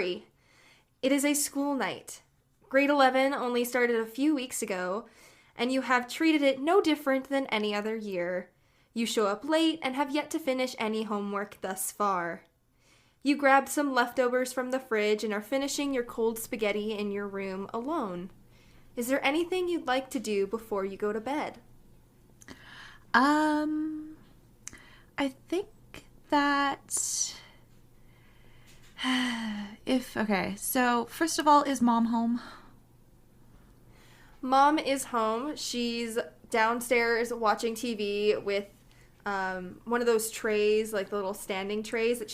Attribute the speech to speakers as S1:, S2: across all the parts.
S1: story. It is a school night. Grade 11 only started a few weeks ago, and you have treated it no different than any other year. You show up late and have yet to finish any homework thus far. You grabbed some leftovers from the fridge and are finishing your cold spaghetti in your room alone. Is there anything you'd like to do before you go to bed?
S2: I think that so first of all, is mom home?
S1: Mom is home. She's downstairs watching TV with one of those trays, like the little standing trays that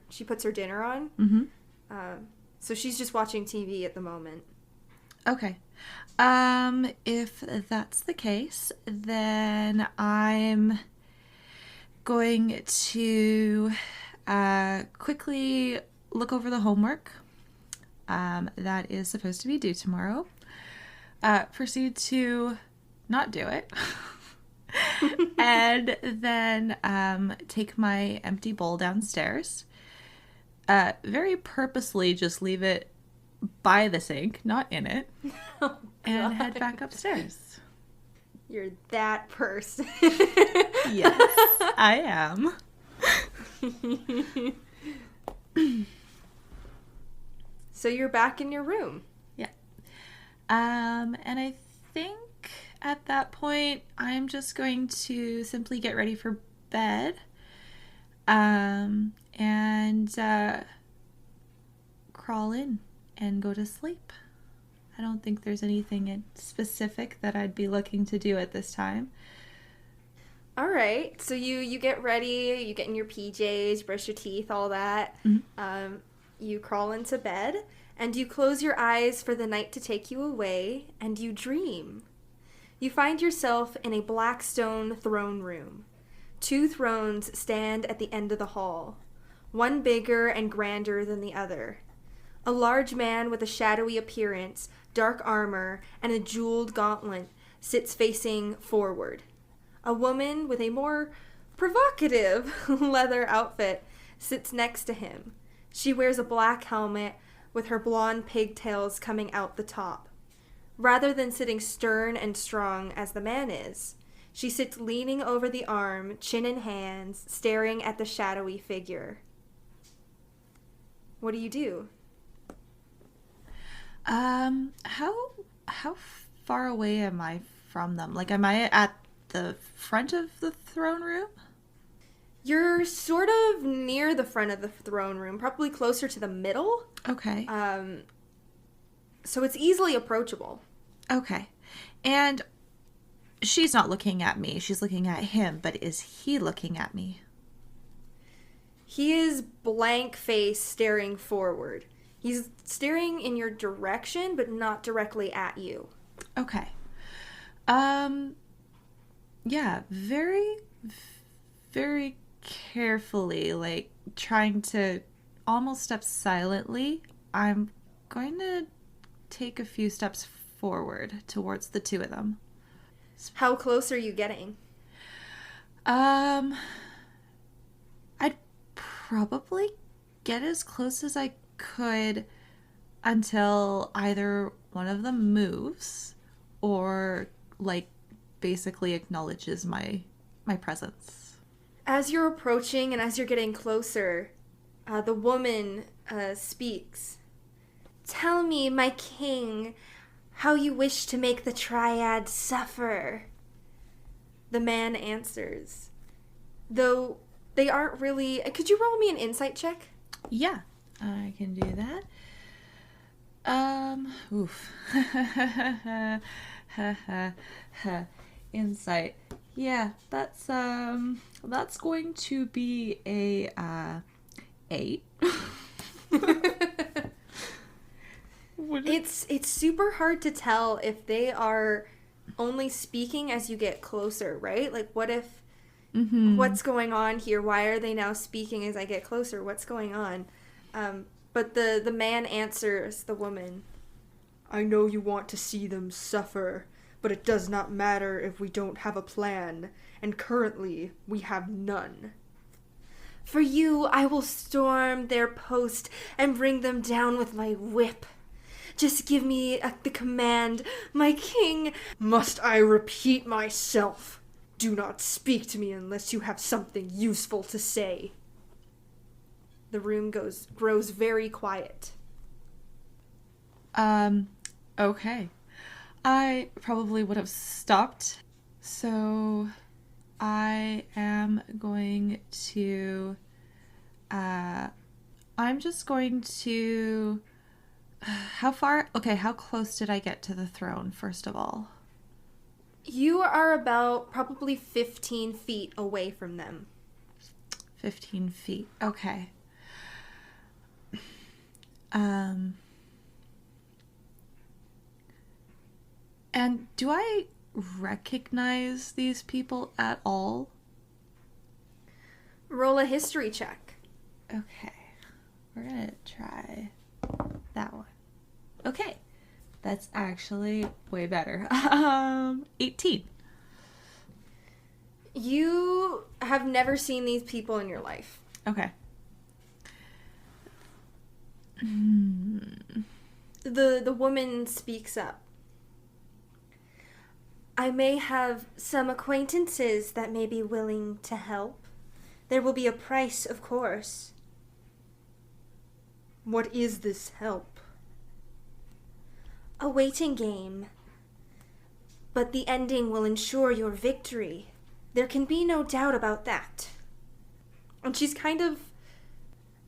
S1: she puts her dinner on.
S2: Mm-hmm.
S1: So she's just watching TV at the moment.
S2: Okay. If that's the case, then I'm going to quickly look over the homework that is supposed to be due tomorrow. Proceed to not do it. And then take my empty bowl downstairs. Very purposely just leave it by the sink, not in it, and head back upstairs.
S1: You're that person.
S2: Yes, I am.
S1: So you're back in your room.
S2: Yeah. And I think at that point, I'm just going to simply get ready for bed. And crawl in and go to sleep. I don't think there's anything in specific that I'd be looking to do at this time.
S1: All right. So you get ready, you get in your PJs, brush your teeth, all that.
S2: Mm-hmm.
S1: You crawl into bed, and you close your eyes for the night to take you away, and you dream. You find yourself in a black stone throne room. 2 thrones stand at the end of the hall, one bigger and grander than the other. A large man with a shadowy appearance, dark armor, and a jeweled gauntlet sits facing forward. A woman with a more provocative leather outfit sits next to him. She wears a black helmet with her blonde pigtails coming out the top. Rather than sitting stern and strong as the man is, she sits leaning over the arm, chin in hands, staring at the shadowy figure. What do you do?
S2: How far away am I from them? Like, am I at the front of the throne room?
S1: You're sort of near the front of the throne room, probably closer to the middle.
S2: Okay.
S1: So it's easily approachable.
S2: Okay. And she's not looking at me. She's looking at him, but is he looking at me?
S1: He is blank-faced, staring forward. He's staring in your direction, but not directly at you.
S2: Okay. Yeah, very, very carefully, like, trying to almost step silently, I'm going to take a few steps forward towards the 2 of them.
S1: How close are you getting?
S2: I'd probably get as close as I could until either one of them moves or, like, basically acknowledges my presence.
S1: As you're approaching and as you're getting closer, the woman speaks. Tell me, my king, how you wish to make the triad suffer. The man answers. Though they aren't really... Could you roll me an insight check?
S2: Yeah, I can do that. Oof. Insight. Yeah, that's going to be a 8.
S1: It's super hard to tell if they are only speaking as you get closer, right? Like, what if... Mm-hmm. What's going on here? Why are they now speaking as I get closer? What's going on? But the man answers the woman. I know you want to see them suffer, but it does not matter if we don't have a plan, and currently we have none. For you, I will storm their post and bring them down with my whip. Just give me the command, my king. Must I repeat myself? Do not speak to me unless you have something useful to say. The room grows very quiet.
S2: Okay. I probably would have stopped. So I am going to, I'm just going to, how close did I get to the throne, first of all?
S1: You are about probably 15 feet away from them.
S2: 15 feet. Okay. And do I recognize these people at all?
S1: Roll a history check.
S2: Okay. We're gonna try that one. Okay. That's actually way better. 18.
S1: You have never seen these people in your life.
S2: Okay.
S1: The woman speaks up. I may have some acquaintances that may be willing to help. There will be a price, of course. What is this help? A waiting game. But the ending will ensure your victory. There can be no doubt about that. And she's kind of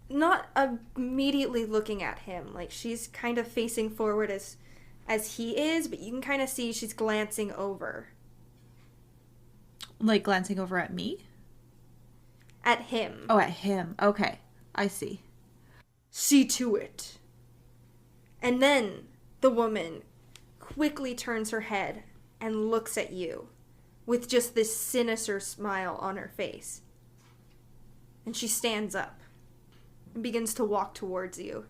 S1: not immediately looking at him. Like, she's kind of facing forward as he is, but you can kind of see she's glancing over.
S2: Like glancing over at me?
S1: At him.
S2: Oh, at him. Okay. I see.
S1: See to it. And then the woman quickly turns her head and looks at you with just this sinister smile on her face. And she stands up and begins to walk towards you.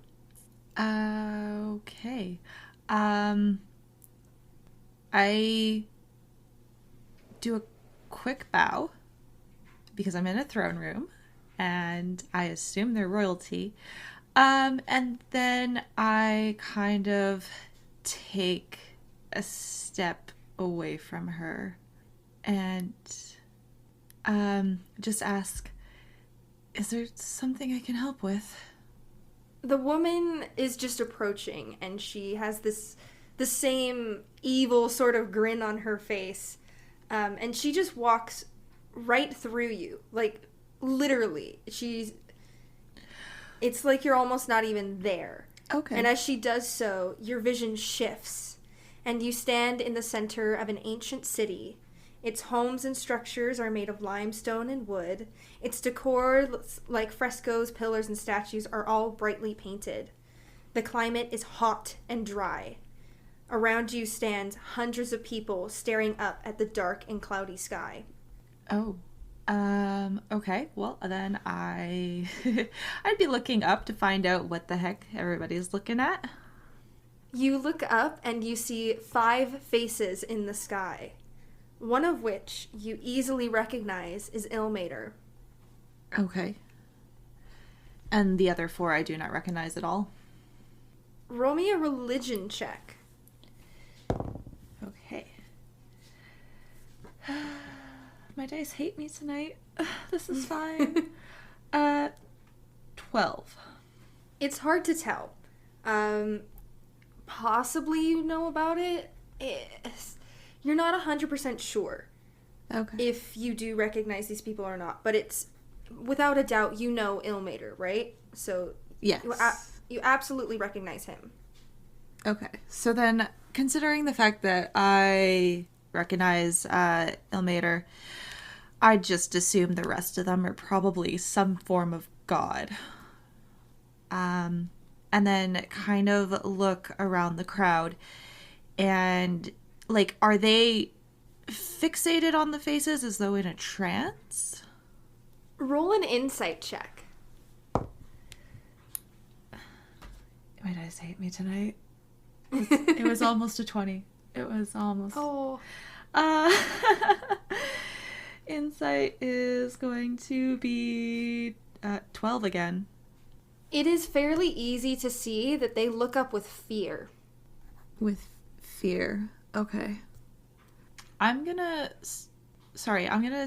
S2: Okay. I do a quick bow because I'm in a throne room and I assume they're royalty. And then I kind of take a step away from her and just ask, is there something I can help with?
S1: The woman is just approaching, and she has the same evil sort of grin on her face, and she just walks right through you, like literally. It's like you're almost not even there.
S2: Okay.
S1: And as she does so, your vision shifts, and you stand in the center of an ancient city. Its homes and structures are made of limestone and wood. Its decor, like frescoes, pillars, and statues, are all brightly painted. The climate is hot and dry. Around you stand hundreds of people staring up at the dark and cloudy sky.
S2: Oh. Okay. Well, then I'd be looking up to find out what the heck everybody's looking at.
S1: You look up and you see 5 faces in the sky. One of which you easily recognize is Ilmater.
S2: Okay. And the other 4 I do not recognize at all.
S1: Roll me a religion check.
S2: Okay. My dice hate me tonight. This is fine. 12.
S1: It's hard to tell. Possibly you know about it. You're not 100% sure.
S2: Okay.
S1: If you do recognize these people or not. But it's, without a doubt, you know Ilmater, right? So
S2: yes.
S1: You absolutely recognize him.
S2: Okay. So then, considering the fact that I recognize Ilmater, I just assume the rest of them are probably some form of god. And then kind of look around the crowd and, like, are they fixated on the faces as though in a trance?
S1: Roll an insight check.
S2: My dice hate me tonight. It was almost a 20. It was almost.
S1: Oh.
S2: Insight is going to be 12 again.
S1: It is fairly easy to see that they look up with fear.
S2: With fear. Okay. I'm gonna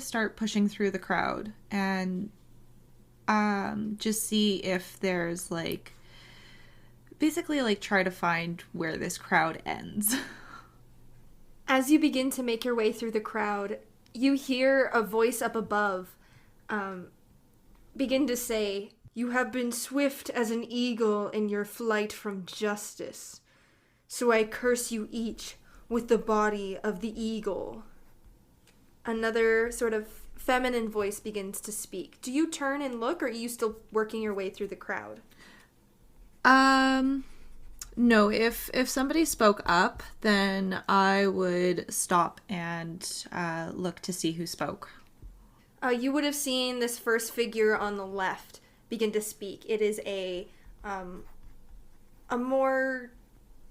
S2: start pushing through the crowd and just see if there's like, basically like try to find where this crowd ends.
S1: As you begin to make your way through the crowd, you hear a voice up above begin to say, "You have been swift as an eagle in your flight from justice. So I curse you each with the body of the eagle." Another sort of feminine voice begins to speak. Do you turn and look, or are you still working your way through the crowd?
S2: No, if somebody spoke up, then I would stop and look to see who spoke.
S1: You would have seen this first figure on the left begin to speak. It is a more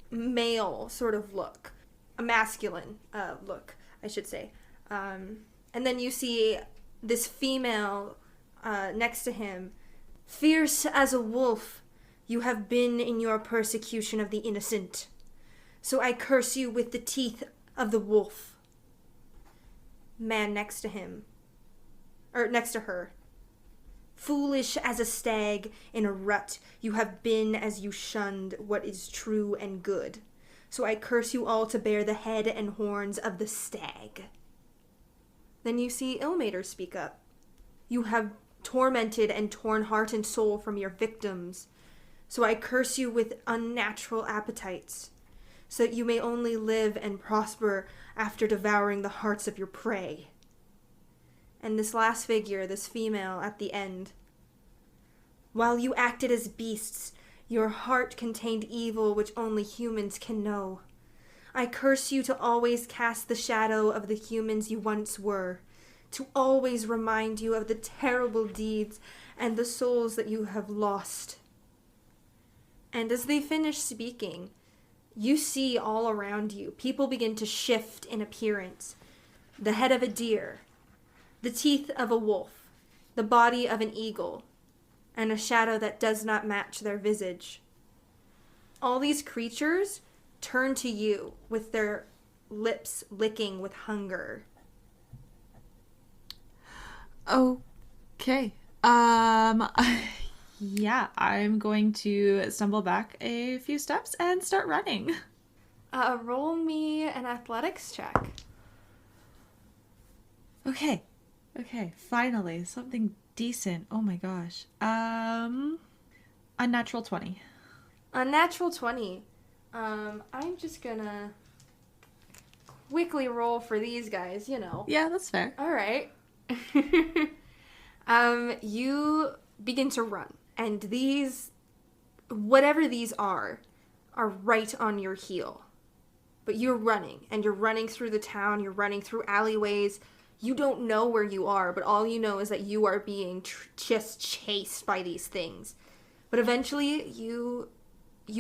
S1: male sort of look, a masculine look, I should say. And then you see this female next to him. "Fierce as a wolf, you have been in your persecution of the innocent. So I curse you with the teeth of the wolf." Man next to him, or next to her. "Foolish as a stag in a rut, you have been as you shunned what is true and good. So I curse you all to bear the head and horns of the stag." Then you see Ilmater speak up. "You have tormented and torn heart and soul from your victims. So I curse you with unnatural appetites, so that you may only live and prosper after devouring the hearts of your prey." And this last figure, this female at the end. "While you acted as beasts, your heart contained evil which only humans can know. I curse you to always cast the shadow of the humans you once were, to always remind you of the terrible deeds and the souls that you have lost." And as they finish speaking, you see all around you, people begin to shift in appearance. The head of a deer, the teeth of a wolf, the body of an eagle, and a shadow that does not match their visage. All these creatures turn to you with their lips licking with hunger.
S2: Okay. Yeah, I'm going to stumble back a few steps and start running.
S1: Roll me an athletics check.
S2: Okay, finally, something decent. Oh my gosh. Unnatural 20.
S1: Unnatural 20. I'm just gonna quickly roll for these guys, you know.
S2: Yeah, that's fair.
S1: All right. You begin to run, and these, whatever these are right on your heel. But you're running, and you're running through the town, you're running through alleyways. You don't know where you are, but all you know is that you are being just chased by these things. But eventually, you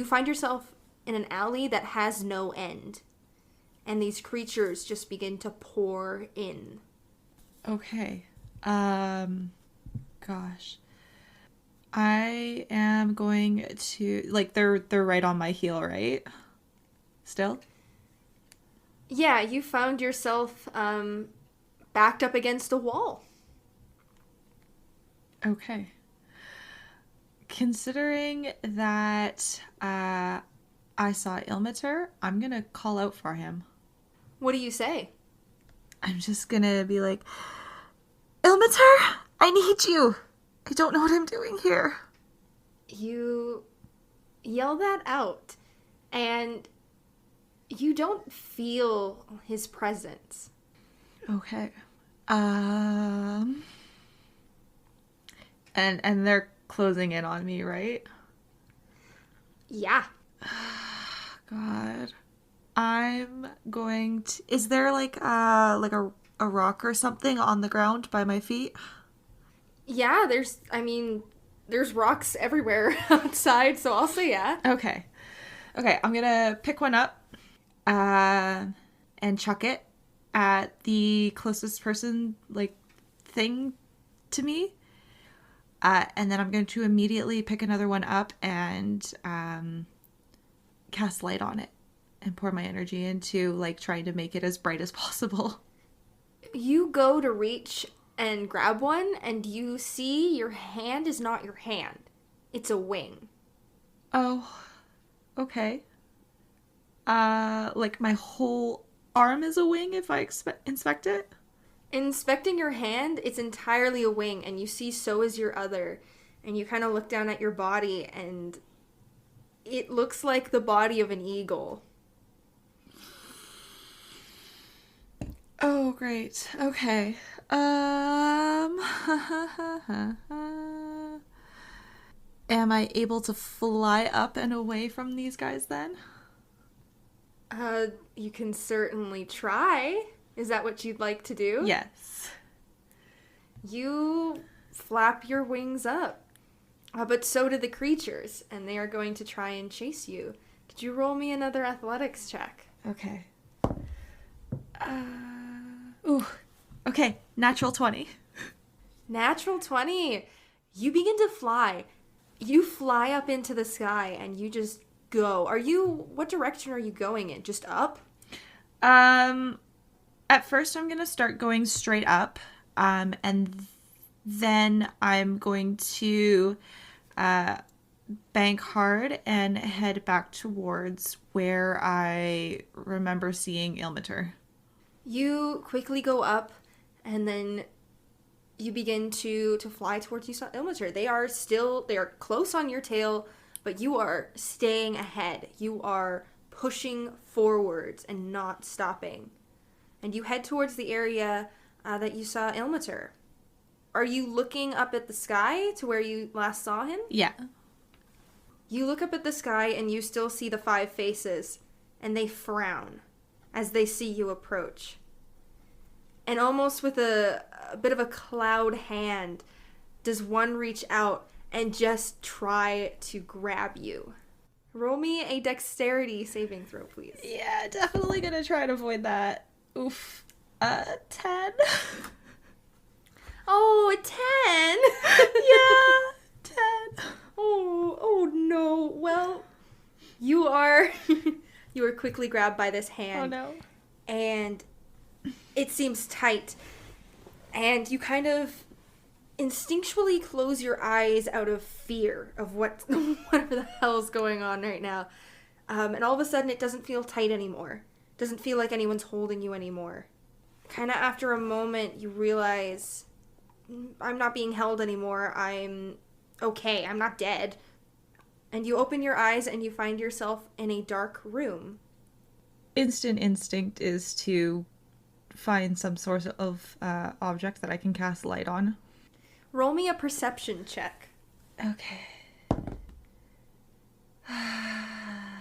S1: find yourself in an alley that has no end. And these creatures just begin to pour in.
S2: Okay. Gosh. I am going to, like, they're right on my heel, right? Still?
S1: Yeah, you found yourself backed up against a wall.
S2: Okay. Considering that I saw Ilmater, I'm gonna call out for him.
S1: What do you say?
S2: I'm just gonna be like, "Ilmater, I need you. I don't know what I'm doing here."
S1: You yell that out, and you don't feel his presence.
S2: Okay. And they're closing in on me, right?
S1: Yeah.
S2: God. I'm going to... Is there like a rock or something on the ground by my feet?
S1: Yeah, there's rocks everywhere outside, so I'll say yeah.
S2: Okay, I'm gonna pick one up and chuck it at the closest person, like, thing to me. And then I'm going to immediately pick another one up and cast light on it and pour my energy into, like, trying to make it as bright as possible.
S1: You go to reach and grab one, and you see your hand is not your hand. It's a wing.
S2: Oh, okay. Like my whole arm is a wing if I inspect it?
S1: Inspecting your hand, it's entirely a wing, and you see so is your other. And you kind of look down at your body, and it looks like the body of an eagle.
S2: Oh, great. Okay. Am I able to fly up and away from these guys then?
S1: You can certainly try. Is that what you'd like to do?
S2: Yes.
S1: You flap your wings up. But so do the creatures, and they are going to try and chase you. Could you roll me another athletics check?
S2: Okay. Ooh. Okay, natural 20.
S1: Natural 20. You begin to fly. You fly up into the sky, and you just go. What direction are you going in? Just up?
S2: At first I'm going to start going straight up, and then I'm going to bank hard and head back towards where I remember seeing Ilmater.
S1: You quickly go up, and then you begin to fly towards Ilmater. They are close on your tail, but you are staying ahead. You are pushing forwards and not stopping. And you head towards the area that you saw Ilmater. Are you looking up at the sky to where you last saw him?
S2: Yeah.
S1: You look up at the sky and you still see the 5 faces, and they frown as they see you approach. And almost with a bit of a cloud hand, does one reach out and just try to grab you. Roll me a dexterity saving throw, please.
S2: Yeah, definitely gonna try to avoid that. Oof. 10.
S1: Oh, a 10?
S2: Yeah, 10.
S1: Oh no. Well, you are quickly grabbed by this hand.
S2: Oh no.
S1: And it seems tight. And you kind of instinctually close your eyes out of fear of whatever the hell is going on right now. And all of a sudden it doesn't feel tight anymore. It doesn't feel like anyone's holding you anymore. Kind of after a moment you realize, I'm not being held anymore. I'm okay. I'm not dead. And you open your eyes and you find yourself in a dark room.
S2: Instant instinct is to find some sort of object that I can cast light on.
S1: Roll me a perception check.
S2: Okay. I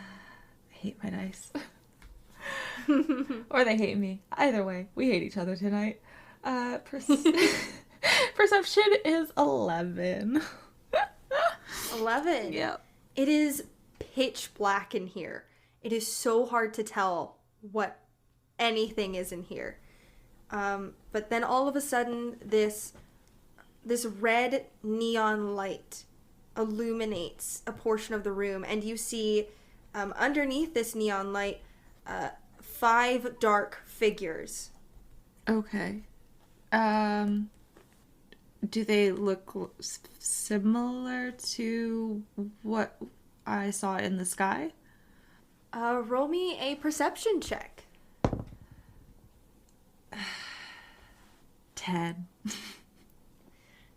S2: hate my dice. Or they hate me. Either way, we hate each other tonight. Perception is 11.
S1: 11?
S2: Yep.
S1: It is pitch black in here. It is so hard to tell what anything is in here. But then all of a sudden, this red neon light illuminates a portion of the room, and you see underneath this neon light 5 dark figures.
S2: Okay. Do they look similar to what I saw in the sky?
S1: Roll me a perception check.
S2: 10.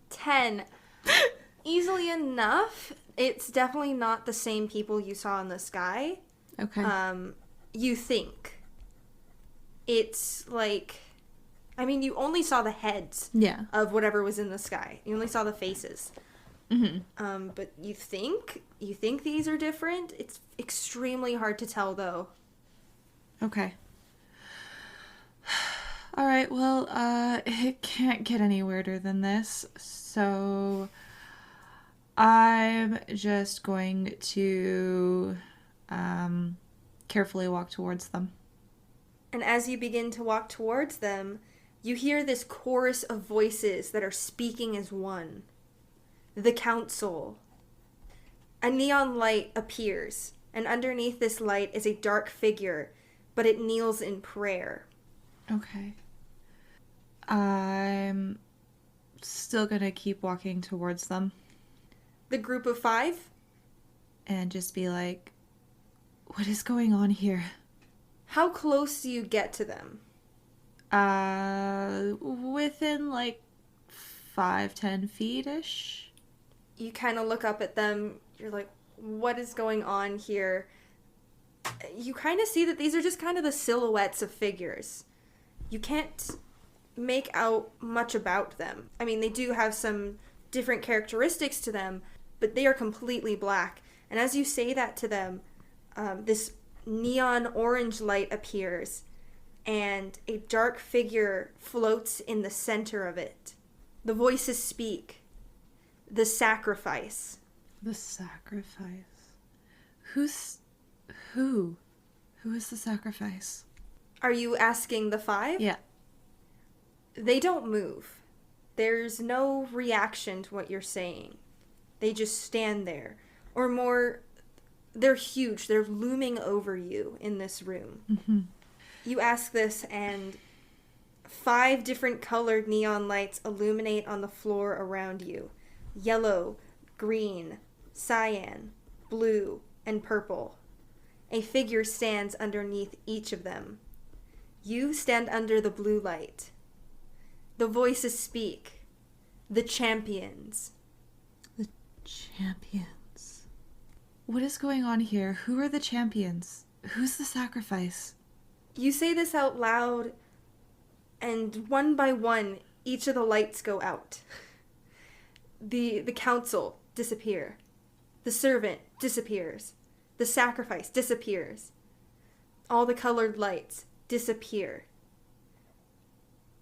S1: 10. Easily enough. It's definitely not the same people you saw in the sky.
S2: Okay.
S1: You think. It's like, I mean, you only saw the heads of whatever was in the sky. You only saw the faces.
S2: Mm-hmm.
S1: But you think these are different? It's extremely hard to tell, though.
S2: Okay. All right, well, it can't get any weirder than this, so I'm just going to carefully walk towards them.
S1: And as you begin to walk towards them, you hear this chorus of voices that are speaking as one. The council. A neon light appears, and underneath this light is a dark figure, but it kneels in prayer.
S2: Okay. I'm still gonna keep walking towards them.
S1: The group of 5?
S2: And just be like, what is going on here?
S1: How close do you get to them?
S2: Within like 5-10 feet-ish.
S1: You kind of look up at them. You're like, what is going on here? You kind of see that these are just kind of the silhouettes of figures. You can't make out much about them. I mean, they do have some different characteristics to them, but they are completely black. And as you say that to them, this neon orange light appears, and a dark figure floats in the center of it. The voices speak. The sacrifice.
S2: The sacrifice. Who is the sacrifice?
S1: Are you asking the 5?
S2: Yeah.
S1: They don't move. There's no reaction to what you're saying. They just stand there. Or more, they're huge. They're looming over you in this room.
S2: Mm-hmm.
S1: You ask this, and 5 different colored neon lights illuminate on the floor around you. Yellow, green, cyan, blue, and purple. A figure stands underneath each of them. You stand under the blue light. The voices speak. The champions.
S2: The champions. What is going on here? Who are the champions? Who's the sacrifice?
S1: You say this out loud, and one by one, each of the lights go out. The council disappear. The servant disappears. The sacrifice disappears. All the colored lights disappear.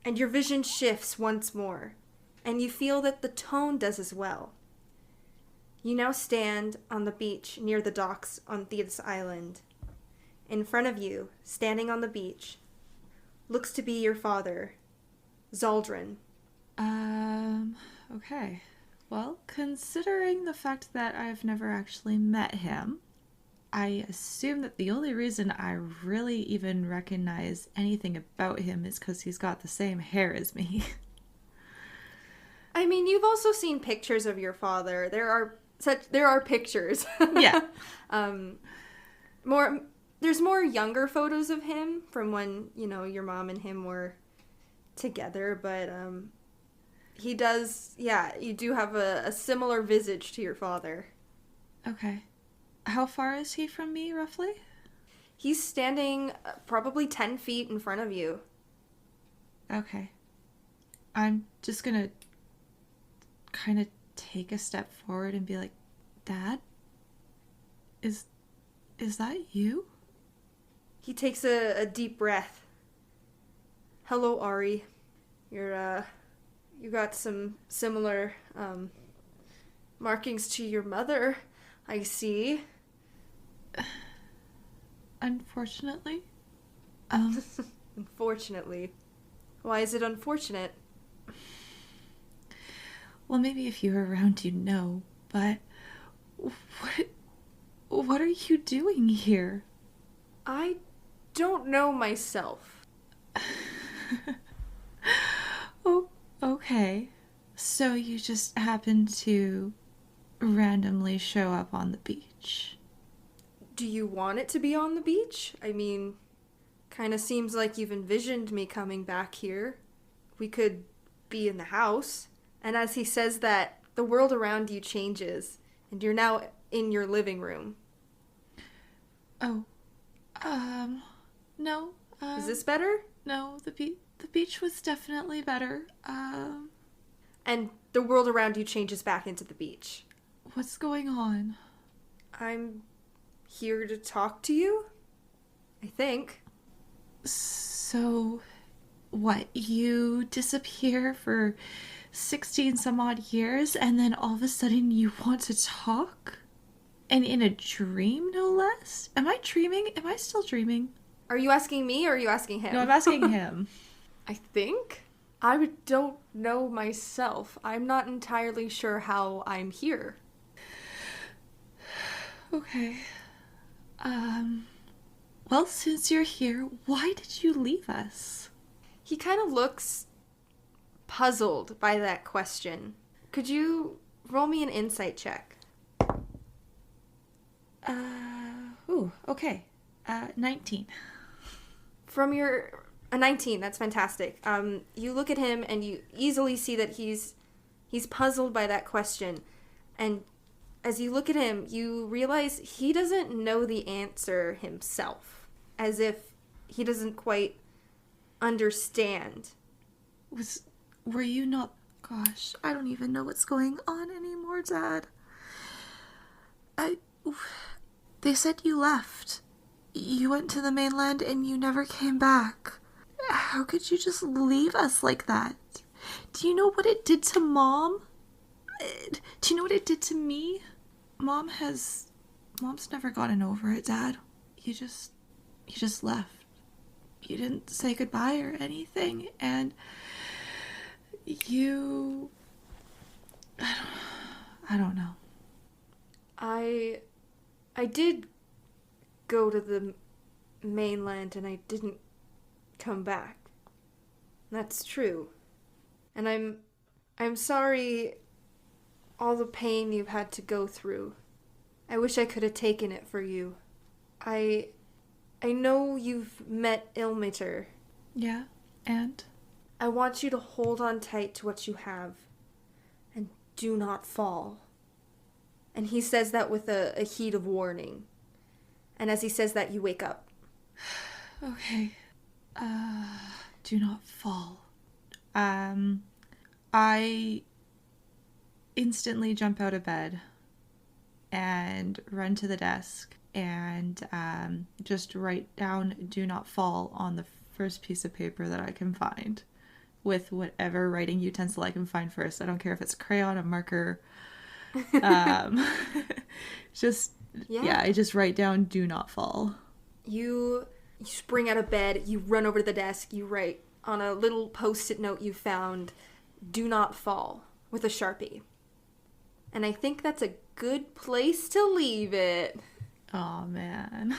S1: And your vision shifts once more, and you feel that the tone does as well. You now stand on the beach near the docks on Thetis Island. In front of you, standing on the beach, looks to be your father, Zaldrin.
S2: Okay. Well, considering the fact that I've never actually met him, I assume that the only reason I really even recognize anything about him is because he's got the same hair as me.
S1: I mean, you've also seen pictures of your father. There are pictures.
S2: Yeah.
S1: There's more younger photos of him from when, your mom and him were together, but he does, you do have a similar visage to your father.
S2: Okay. How far is he from me, roughly?
S1: He's standing probably 10 feet in front of you.
S2: Okay. I'm just gonna kind of take a step forward and be like, Dad? Is that you?
S1: He takes a deep breath. Hello, Ari. You got some similar markings to your mother, I see.
S2: Unfortunately.
S1: Unfortunately. Why is it unfortunate?
S2: Well, maybe if you were around you'd know, but what are you doing here?
S1: I don't know myself.
S2: Oh, okay. So you just happened to randomly show up on the beach.
S1: Do you want it to be on the beach? I mean, kind of seems like you've envisioned me coming back here. We could be in the house. And as he says that, the world around you changes, and you're now in your living room.
S2: Oh, no.
S1: Is this better?
S2: No, the beach was definitely better.
S1: And the world around you changes back into the beach.
S2: What's going on?
S1: I'm here to talk to you, I think.
S2: So, what, you disappear for 16 some odd years and then all of a sudden you want to talk? And in a dream, no less? Am I dreaming? Am I still dreaming?
S1: Are you asking me or are you asking him?
S2: No, I'm asking him.
S1: I think. don't know myself. I'm not entirely sure how I'm here.
S2: Okay. Um, well, since you're here, why did you leave us?
S1: He kind of looks puzzled by that question. Could you roll me an insight check?
S2: Okay. 19.
S1: From your a 19, that's fantastic. You look at him and you easily see that he's puzzled by that question. And as you look at him, you realize he doesn't know the answer himself, as if he doesn't quite understand.
S2: Were you not... Gosh, I don't even know what's going on anymore, Dad. They said you left. You went to the mainland and you never came back. How could you just leave us like that? Do you know what it did to Mom? Do you know what it did to me? Mom's never gotten over it, Dad. You just left. You didn't say goodbye or anything, and you... I don't know.
S1: I did go to the mainland and I didn't come back. That's true. And I'm sorry all the pain you've had to go through. I wish I could have taken it for you. I know you've met Ilmater.
S2: Yeah, and?
S1: I want you to hold on tight to what you have and do not fall. And he says that with a heat of warning. And as he says that, you wake up.
S2: Okay. Do not fall. I instantly jump out of bed and run to the desk and just write down "do not fall" on the first piece of paper that I can find with whatever writing utensil I can find first. I don't care if it's a crayon, a marker. I just write down "do not fall."
S1: You spring out of bed, you run over to the desk, you write on a little post-it note you found, "Do not fall," with a Sharpie. And I think that's a good place to leave it.
S2: Oh man.